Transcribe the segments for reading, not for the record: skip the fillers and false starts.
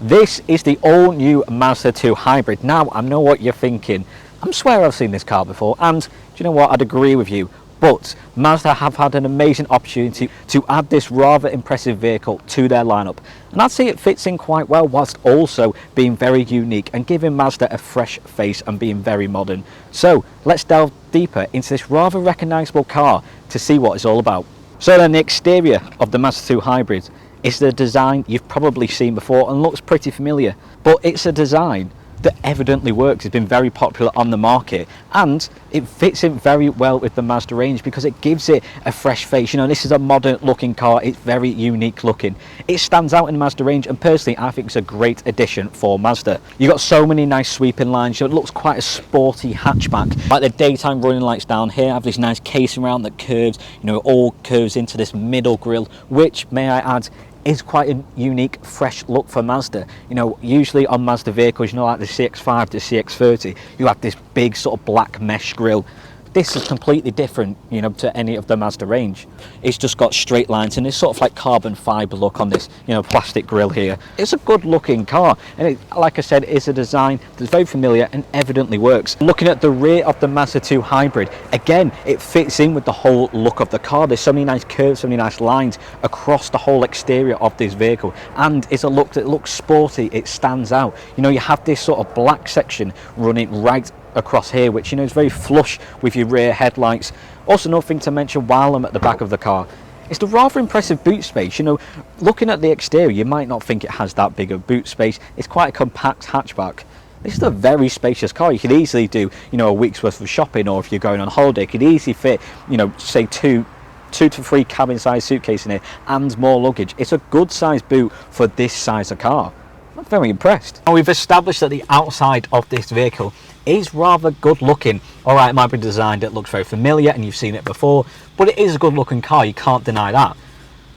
This is the all-new Mazda 2 Hybrid. Now, I know what you're thinking. I swear I've seen this car before, and do you know what? I'd agree with you. But Mazda have had an amazing opportunity to add this rather impressive vehicle to their lineup. And I'd say it fits in quite well, whilst also being very unique and giving Mazda a fresh face and being very modern. So let's delve deeper into this rather recognisable car to see what it's all about. So then, the exterior of the Mazda 2 Hybrid is the design you've probably seen before and looks pretty familiar. But it's a design that evidently works. It's been very popular on the market, and it fits in very well with the Mazda range because it gives it a fresh face. You know, this is a modern looking car. It's very unique looking. It stands out in the Mazda range, and personally I think it's a great addition for Mazda. You've got so many nice sweeping lines. You know, it looks quite a sporty hatchback. Like the daytime running lights down here have this nice casing around that curves, you know, all curves into this middle grille, which, may I add, is quite a unique, fresh look for Mazda. You know, usually on Mazda vehicles, you know, like the CX-5 to CX-30, you have this big sort of black mesh grille. This is completely different, you know, to any of the Mazda range. It's just got straight lines and it's sort of like carbon fibre look on this, you know, plastic grille here. It's a good looking car, and it, like I said, is a design that's very familiar and evidently works. Looking at the rear of the Mazda 2 Hybrid, again, it fits in with the whole look of the car. There's so many nice curves, so many nice lines across the whole exterior of this vehicle, and it's a look that looks sporty. It stands out. You know, you have this sort of black section running right across here, which, you know, is very flush with your rear headlights. Also, nothing to mention while I'm at the back of the car, it's the rather impressive boot space. You know, looking at the exterior, you might not think it has that big of boot space. It's quite a compact hatchback. This is a very spacious car. You could easily do, you know, a week's worth of shopping, or if you're going on holiday, it could easily fit, you know, say two to three cabin size suitcase in it and more luggage. It's a good size boot for this size of car. I'm very impressed. Now, we've established that the outside of this vehicle is rather good looking. All right, it might be designed, it looks very familiar and you've seen it before, but it is a good looking car, you can't deny that.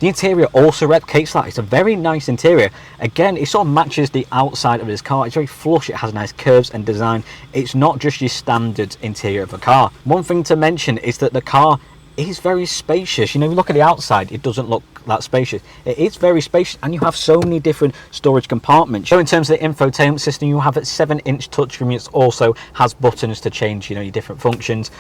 The interior also replicates that. It's a very nice interior. Again, it sort of matches the outside of this car. It's very flush, it has nice curves and design. It's not just your standard interior of a car. One thing to mention is that the car is very spacious. You know, if you look at the outside, it doesn't look that spacious. It is very spacious, and you have so many different storage compartments. So in terms of the infotainment system, you have a 7-inch touchscreen. It also has buttons to change, you know, your different functions.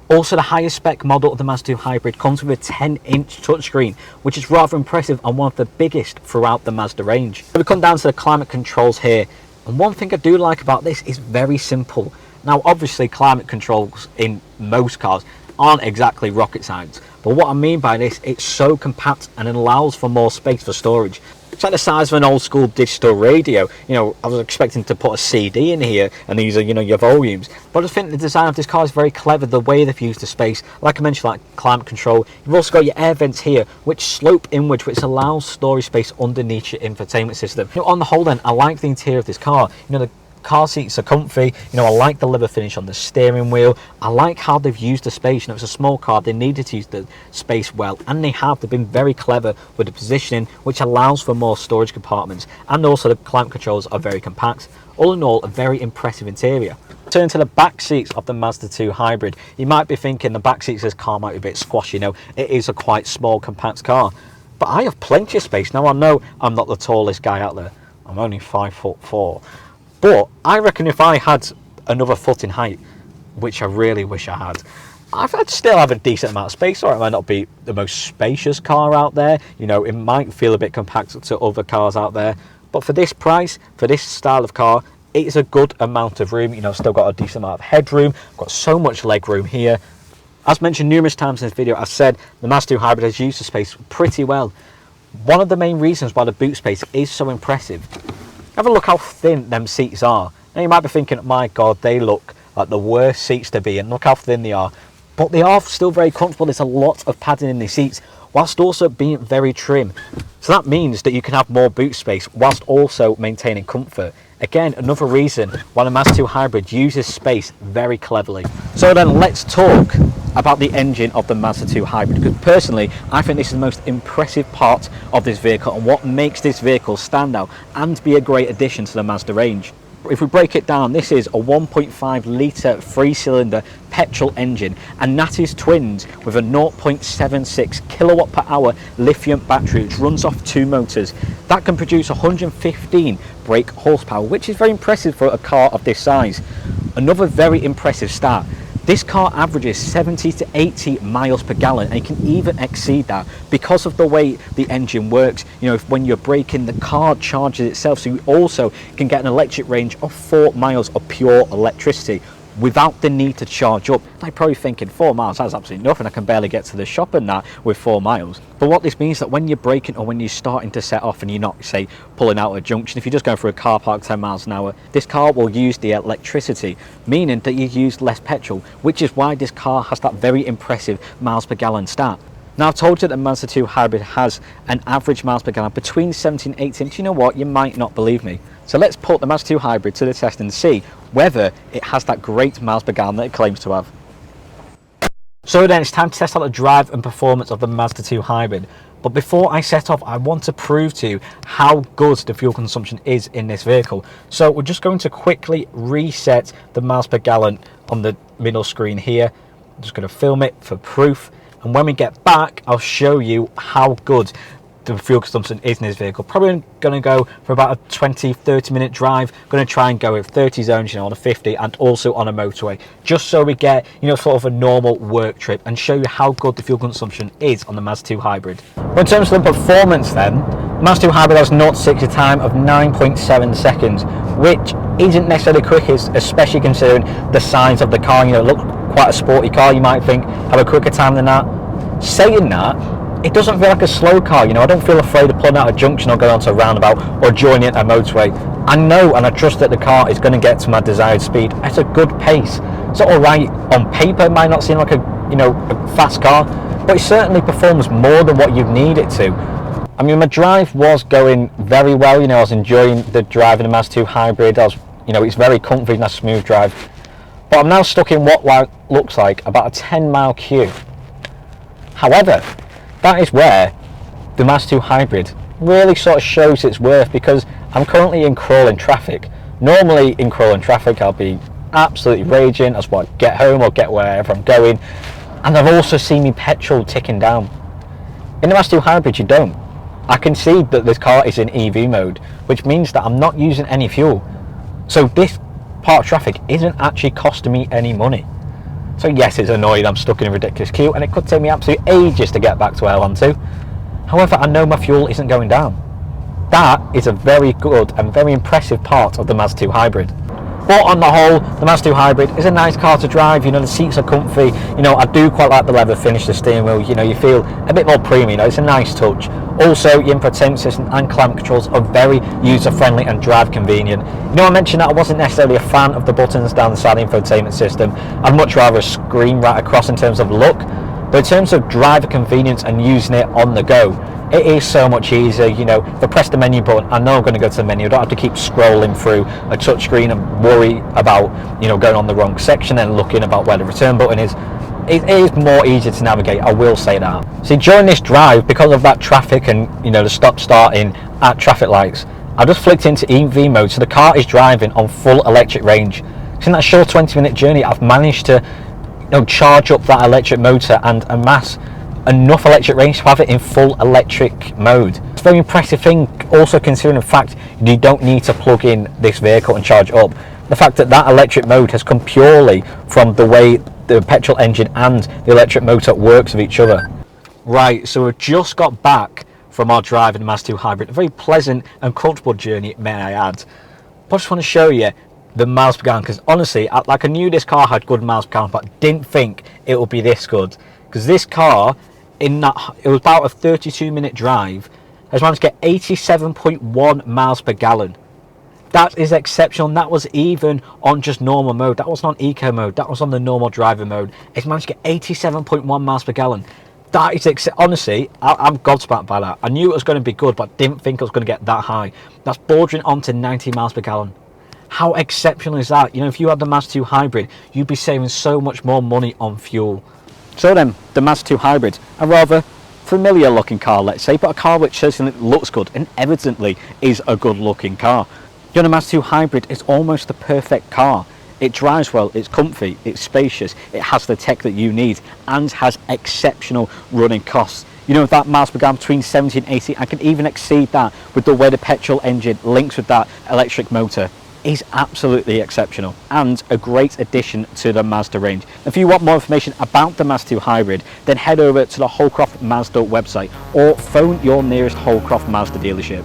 Also, the highest spec model of the Mazda 2 Hybrid comes with a 10-inch touchscreen, which is rather impressive and one of the biggest throughout the Mazda range. So we come down to the climate controls here, and one thing I do like about this is very simple. Now, obviously, climate controls in most cars aren't exactly rocket science, but what I mean by this, it's so compact and it allows for more space for storage. It's like the size of an old school digital radio. You know, I was expecting to put a CD in here, and these are, you know, your volumes, but I think the design of this car is very clever, the way they've used the space. Like I mentioned, like climate control, you've also got your air vents here which slope inwards, which allows storage space underneath your infotainment system. You know, on the whole then, I like the interior of this car. You know, the car seats are comfy. You know, I like the leather finish on the steering wheel. I like how they've used the space. You know, it's a small car, they needed to use the space well, and they have. They've been very clever with the positioning, which allows for more storage compartments, and also the climate controls are very compact. All in all, a very impressive interior. Turn to the back seats of the Mazda 2 Hybrid. You might be thinking the back seats of this car might be a bit squashy. You know, it is a quite small, compact car, but I have plenty of space. Now, I know I'm not the tallest guy out there. I'm only 5'4". But I reckon if I had another foot in height, which I really wish I had, I'd still have a decent amount of space. Or it might not be the most spacious car out there. You know, it might feel a bit compact to other cars out there. But for this price, for this style of car, it's a good amount of room. You know, still got a decent amount of headroom. Got so much leg room here. As mentioned numerous times in this video, I've said the Mazda 2 Hybrid has used the space pretty well. One of the main reasons why the boot space is so impressive, have a look how thin them seats are. Now, you might be thinking, my God, they look like the worst seats to be in. Look how thin they are. But they are still very comfortable. There's a lot of padding in these seats, whilst also being very trim. So that means that you can have more boot space whilst also maintaining comfort. Again, another reason why the Mazda 2 Hybrid uses space very cleverly. So then let's talk about the engine of the Mazda 2 Hybrid, because personally I think this is the most impressive part of this vehicle and what makes this vehicle stand out and be a great addition to the Mazda range. if we break it down, this is a 1.5 litre 3-cylinder petrol engine, and that is twinned with a 0.76 kilowatt per hour lithium battery, which runs off 2 motors. That can produce 115 brake horsepower, which is very impressive for a car of this size. Another very impressive stat: this car averages 70 to 80 miles per gallon, and it can even exceed that because of the way the engine works. You know, when you're braking, the car charges itself, so you also can get an electric range of 4 miles of pure electricity without the need to charge up. I'm probably thinking 4 miles, that's absolutely nothing, I can barely get to the shop and that with 4 miles. But what this means, that when you're braking or when you're starting to set off and you're not, say, pulling out a junction, if you're just going through a car park 10 miles an hour, this car will use the electricity, meaning that you use less petrol, which is why this car has that very impressive miles per gallon stat. Now, I've told you that the Mazda2 Hybrid has an average miles per gallon between 17 and 18. Do you know what? You might not believe me. So let's put the Mazda2 Hybrid to the test and see whether it has that great miles per gallon that it claims to have. So then it's time to test out the drive and performance of the Mazda2 Hybrid. But before I set off, I want to prove to you how good the fuel consumption is in this vehicle. So we're just going to quickly reset the miles per gallon on the middle screen here. I'm just going to film it for proof. And when we get back, I'll show you how good the fuel consumption is in this vehicle. Probably going to go for about a 20-30 minute drive. Going to try and go with 30 zones, you know, on a 50 and also on a motorway, just so we get, you know, sort of a normal work trip, and show you how good the fuel consumption is on the Mazda2 Hybrid. But in terms of the performance then, Mazda2 Hybrid has 0 to 60 time of 9.7 seconds, which isn't necessarily quick, especially considering the size of the car. You know, look, quite a sporty car, you might think, have a quicker time than that. Saying that, it doesn't feel like a slow car. You know, I don't feel afraid of pulling out a junction or going onto a roundabout or joining a motorway. I know and I trust that the car is going to get to my desired speed at a good pace. It's alright on paper, it might not seem like a fast car, but it certainly performs more than what you'd need it to. I mean, my drive was going very well. You know, I was enjoying the drive in the Mazda2 Hybrid. It's very comfy and a smooth drive. But I'm now stuck in what looks like about a 10-mile queue. However, that is where the Mazda2 Hybrid really sort of shows its worth, because I'm currently in crawling traffic. Normally in crawling traffic I'll be absolutely raging as well, get home or get wherever I'm going, and I've also seen my petrol ticking down. In the Mazda2 Hybrid you don't. I can see that this car is in EV mode, which means that I'm not using any fuel. So this part of traffic isn't actually costing me any money. So yes, it's annoying, I'm stuck in a ridiculous queue, and it could take me absolutely ages to get back to where I want to. However, I know my fuel isn't going down. That is a very good and very impressive part of the Mazda2 Hybrid. But on the whole, the Mazda2 Hybrid is a nice car to drive. You know, the seats are comfy. You know, I do quite like the leather finish, the steering wheel. You know, you feel a bit more premium. You know, it's a nice touch. Also, your infotainment system and climate controls are very user-friendly and drive convenient. You know, I mentioned that I wasn't necessarily a fan of the buttons down the side of the infotainment system. I'd much rather a screen right across in terms of look. But in terms of driver convenience and using it on the go, it is so much easier. You know, if I press the menu button, I know I'm going to go to the menu. I don't have to keep scrolling through a touchscreen and worry about, you know, going on the wrong section and looking about where the return button is. It is more easier to navigate, I will say that. See, during this drive, because of that traffic and, you know, the stop starting at traffic lights, I just flicked into EV mode, so the car is driving on full electric range. So in that short 20-minute journey, I've managed to, you know, charge up that electric motor and amass enough electric range to have it in full electric mode. It's a very impressive thing, also considering the fact you don't need to plug in this vehicle and charge up. The fact that that electric mode has come purely from the way the petrol engine and the electric motor works with each other. Right, so we've just got back from our drive in the Mazda2 Hybrid. A very pleasant and comfortable journey, may I add. But I just want to show you the miles per gallon, because honestly, I knew this car had good miles per gallon, but I didn't think it would be this good. Because this car, it was about a 32-minute drive, has managed to get 87.1 miles per gallon. That is exceptional, and that was even on just normal mode. That wasn't on eco mode, that was on the normal driver mode. It's managed to get 87.1 miles per gallon. That is, honestly, I'm gobsmacked by that. I knew it was going to be good, but I didn't think it was going to get that high. That's bordering on to 90 miles per gallon. How exceptional is that? You know, if you had the Mazda2 Hybrid, you'd be saving so much more money on fuel. So then, the Mazda2 Hybrid, a rather familiar looking car, let's say, but a car which certainly looks good and evidently is a good looking car. The Mazda2 Hybrid is almost the perfect car. It drives well, it's comfy, it's spacious, it has the tech that you need, and has exceptional running costs. You know, that miles per gallon between 70 and 80, I can even exceed that with the way the petrol engine links with that electric motor. Is absolutely exceptional and a great addition to the Mazda range. If you want more information about the Mazda2 Hybrid, then head over to the Holcroft Mazda website or phone your nearest Holcroft Mazda dealership.